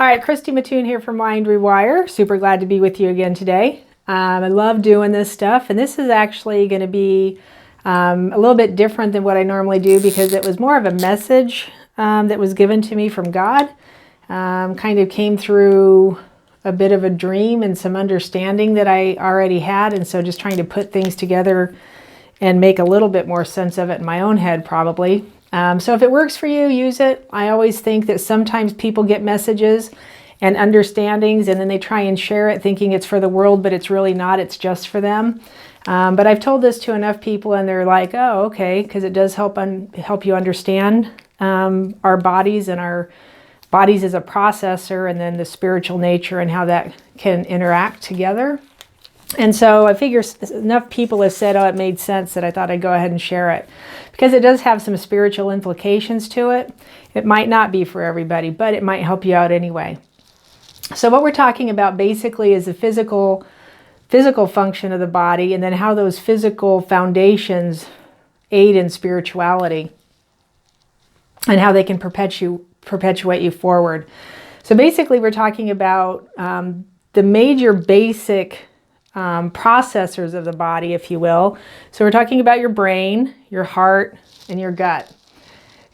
All right, Christy Mattoon here from MindRewire. Super glad to be with you again today. I love doing this stuff, and this is actually going to be a little bit different than what I normally do because it was more of a message that was given to me from God. Kind of came through a bit of a dream and some understanding that I already had, and so just trying to put things together and make a little bit more sense of it in my own head probably. So if it works for you, use it. I always think that sometimes people get messages and understandings and then they try and share it thinking it's for the world, but it's really not. It's just for them. But I've told this to enough people and they're like, oh, okay, because it does help you understand our bodies and our bodies as a processor and then the spiritual nature and how that can interact together. And so I figure enough people have said, oh, it made sense that I thought I'd go ahead and share it because it does have some spiritual implications to it. It might not be for everybody, but it might help you out anyway. So what we're talking about basically is the physical function of the body and then how those physical foundations aid in spirituality and how they can perpetuate you forward. So basically we're talking about the major basic processors of the body, if you will. So we're talking about your brain, your heart, and your gut.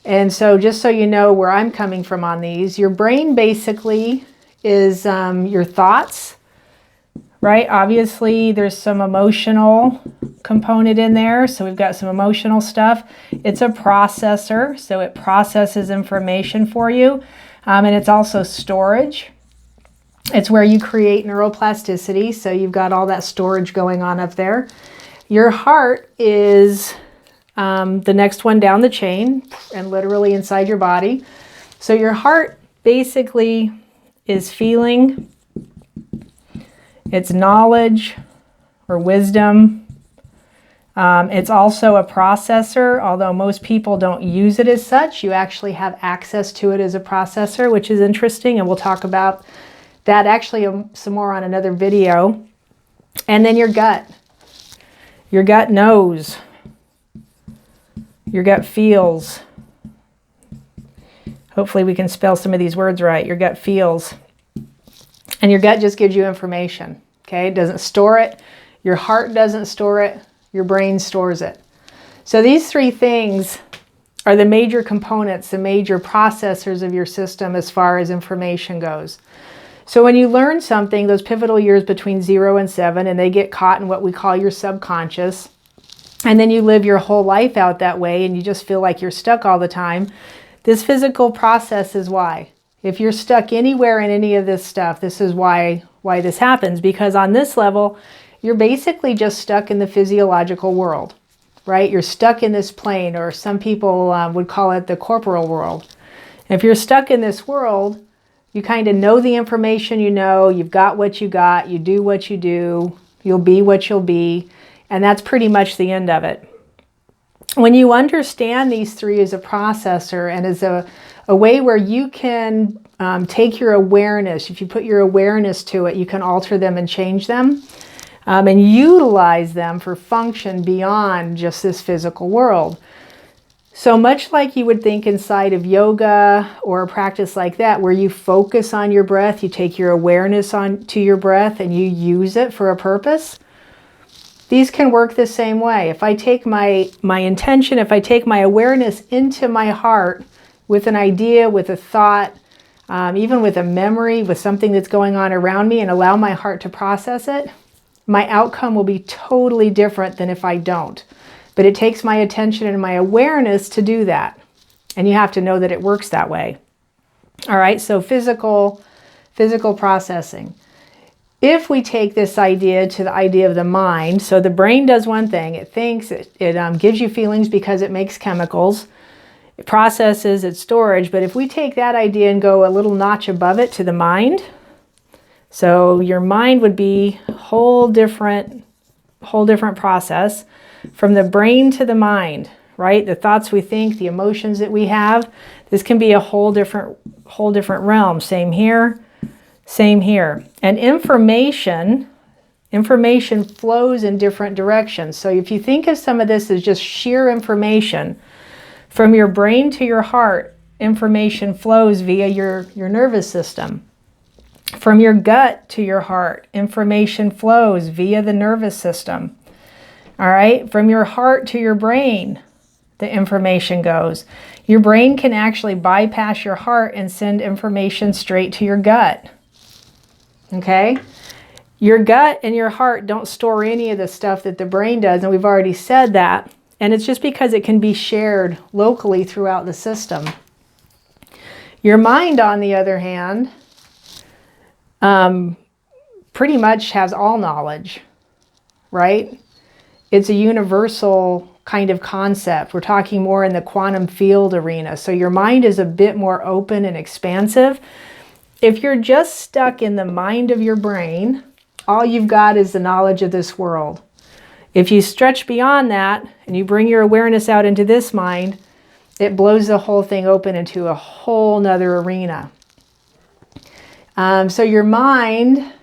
And so just so you know where I'm coming from on these, your brain basically is your thoughts, right? Obviously, there's some emotional component in there. So we've got some emotional stuff. It's a processor, so it processes information for you. And it's also storage. It's where you create neuroplasticity, so you've got all that storage going on up there. Your heart is the next one down the chain and literally inside your body. So your heart basically is feeling, it's knowledge or wisdom. It's also a processor, although most people don't use it as such. You actually have access to it as a processor, which is interesting, and we'll talk about that actually some more on another video. And then your gut. Your gut knows. Your gut feels. Hopefully we can spell some of these words right. Your gut feels. And your gut just gives you information. Okay? It doesn't store it. Your heart doesn't store it. Your brain stores it. So these three things are the major components, the major processors of your system as far as information goes. So when you learn something, those pivotal years between 0 and 7, and they get caught in what we call your subconscious, and then you live your whole life out that way and you just feel like you're stuck all the time, this physical process is why. If you're stuck anywhere in any of this stuff, this is why this happens, because on this level, you're basically just stuck in the physiological world, right? You're stuck in this plane, or some people would call it the corporal world. If you're stuck in this world, you kind of know the information you know, you've got what you got, you do what you do, you'll be what you'll be, and that's pretty much the end of it. When you understand these three as a processor and as a way where you can take your awareness, if you put your awareness to it, you can alter them and change them and utilize them for function beyond just this physical world. So much like you would think inside of yoga or a practice like that, where you focus on your breath, you take your awareness to your breath and you use it for a purpose, these can work the same way. If I take my intention, if I take my awareness into my heart with an idea, with a thought, even with a memory, with something that's going on around me and allow my heart to process it, my outcome will be totally different than if I don't. But it takes my attention and my awareness to do that. And you have to know that it works that way. All right, so physical processing. If we take this idea to the idea of the mind, so the brain does one thing. It thinks, it gives you feelings because it makes chemicals. It processes, it's storage. But if we take that idea and go a little notch above it to the mind, so your mind would be a whole different process. From the brain to the mind, right? The thoughts we think, the emotions that we have, this can be a whole different realm. Same here, same here. And information flows in different directions. So if you think of some of this as just sheer information, from your brain to your heart, information flows via your nervous system. From your gut to your heart, information flows via the nervous system. All right, from your heart to your brain, the information goes. Your brain can actually bypass your heart and send information straight to your gut. Okay? Your gut and your heart don't store any of the stuff that the brain does, and we've already said that. And it's just because it can be shared locally throughout the system. Your mind, on the other hand, pretty much has all knowledge, right? It's a universal kind of concept. We're talking more in the quantum field arena. So your mind is a bit more open and expansive. If you're just stuck in the mind of your brain, all you've got is the knowledge of this world. If you stretch beyond that and you bring your awareness out into this mind, it blows the whole thing open into a whole nother arena. So your mind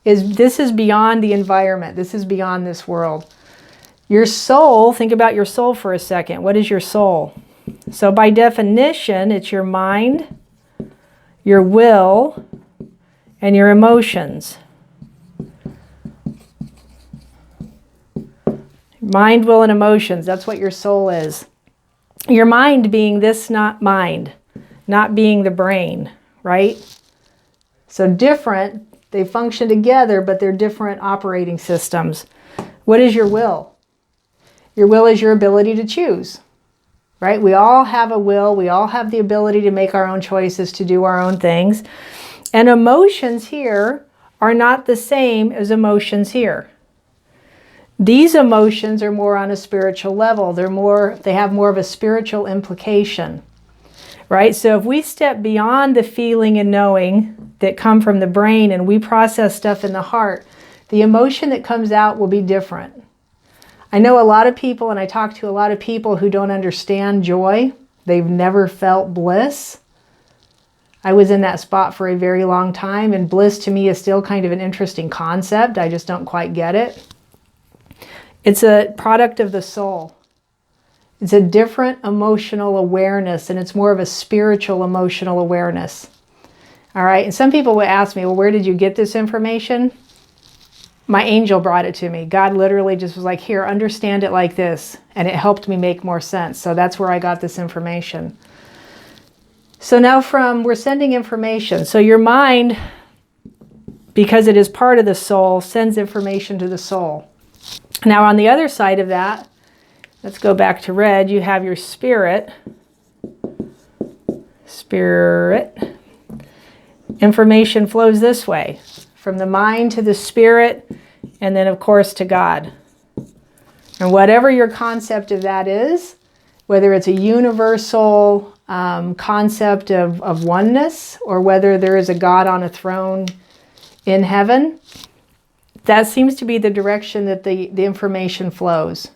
this is beyond the environment. This is beyond this world. Your soul, think about your soul for a second. What is your soul? So by definition, it's your mind, your will, and your emotions. Mind, will, and emotions. That's what your soul is. Your mind being this, not mind. Not being the brain, right? So different. They function together, but they're different operating systems. What is your will? Your will is your ability to choose, right? We all have a will. We all have the ability to make our own choices, to do our own things. And emotions here are not the same as emotions here. These emotions are more on a spiritual level. They have more of a spiritual implication, right? So if we step beyond the feeling and knowing that come from the brain and we process stuff in the heart, the emotion that comes out will be different. I know a lot of people, and I talk to a lot of people who don't understand joy. They've never felt bliss. I was in that spot for a very long time, and bliss to me is still kind of an interesting concept. I just don't quite get it. It's a product of the soul. It's a different emotional awareness, and it's more of a spiritual emotional awareness. All right, and some people would ask me, well, where did you get this information? My angel brought it to me. God literally just was like, here, understand it like this. And it helped me make more sense. So that's where I got this information. So now we're sending information. So your mind, because it is part of the soul, sends information to the soul. Now on the other side of that, let's go back to red, you have your spirit. Spirit. Information flows this way, from the mind to the spirit, and then of course to God. And whatever your concept of that is, whether it's a universal concept of oneness, or whether there is a God on a throne in heaven, that seems to be the direction that the information flows.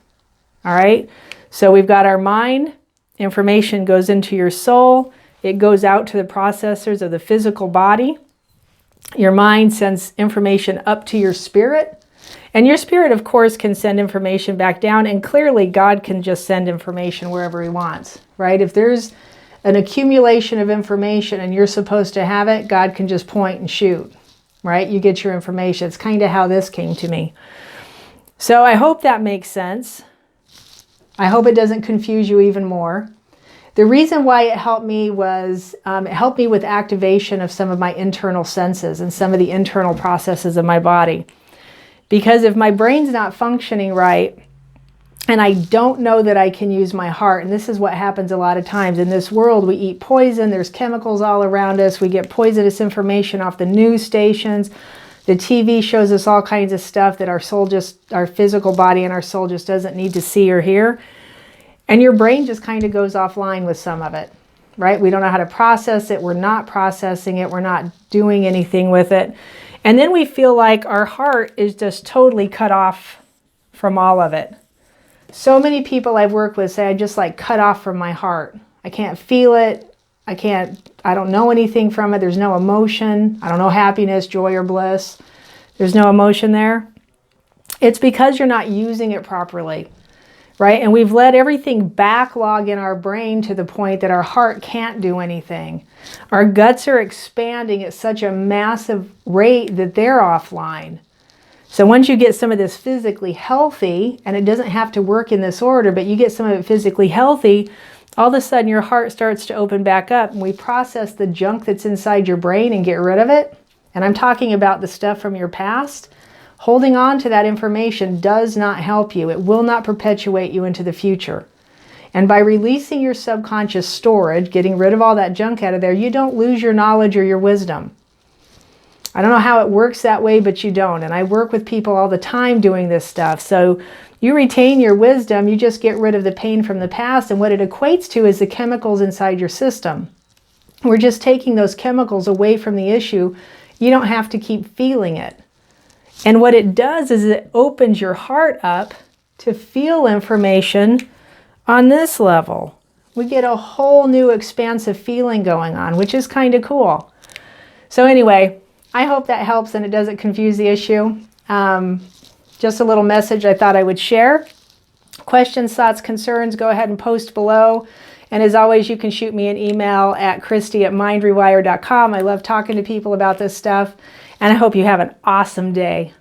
All right? So we've got our mind, information goes into your soul, it goes out to the processors of the physical body. Your mind sends information up to your spirit. And your spirit, of course, can send information back down. And clearly, God can just send information wherever he wants, right? If there's an accumulation of information and you're supposed to have it, God can just point and shoot, right? You get your information. It's kind of how this came to me. So I hope that makes sense. I hope it doesn't confuse you even more. The reason why it helped me was it helped me with activation of some of my internal senses and some of the internal processes of my body. Because if my brain's not functioning right, and I don't know that I can use my heart, and this is what happens a lot of times. In this world, we eat poison, there's chemicals all around us, we get poisonous information off the news stations, the TV shows us all kinds of stuff that our physical body and our soul just doesn't need to see or hear. And your brain just kind of goes offline with some of it, right? We don't know how to process it. We're not processing it. We're not doing anything with it. And then we feel like our heart is just totally cut off from all of it. So many people I've worked with say, I just like cut off from my heart. I can't feel it. I don't know anything from it. There's no emotion. I don't know happiness, joy, or bliss. There's no emotion there. It's because you're not using it properly. right? And we've let everything backlog in our brain to the point that our heart can't do anything. Our guts are expanding at such a massive rate that they're offline. So once you get some of this physically healthy, and it doesn't have to work in this order, but you get some of it physically healthy, all of a sudden your heart starts to open back up, and we process the junk that's inside your brain and get rid of it. And I'm talking about the stuff from your past. Holding on to that information does not help you. It will not perpetuate you into the future. And by releasing your subconscious storage, getting rid of all that junk out of there, you don't lose your knowledge or your wisdom. I don't know how it works that way, but you don't. And I work with people all the time doing this stuff. So you retain your wisdom, you just get rid of the pain from the past. And what it equates to is the chemicals inside your system. We're just taking those chemicals away from the issue. You don't have to keep feeling it. And what it does is it opens your heart up to feel information on this level. We get a whole new expansive feeling going on, which is kind of cool. So anyway, I hope that helps and it doesn't confuse the issue. Just a little message I thought I would share. Questions, thoughts, concerns, go ahead and post below. And as always, you can shoot me an email at Christy@MindRewire.com. I love talking to people about this stuff. And I hope you have an awesome day.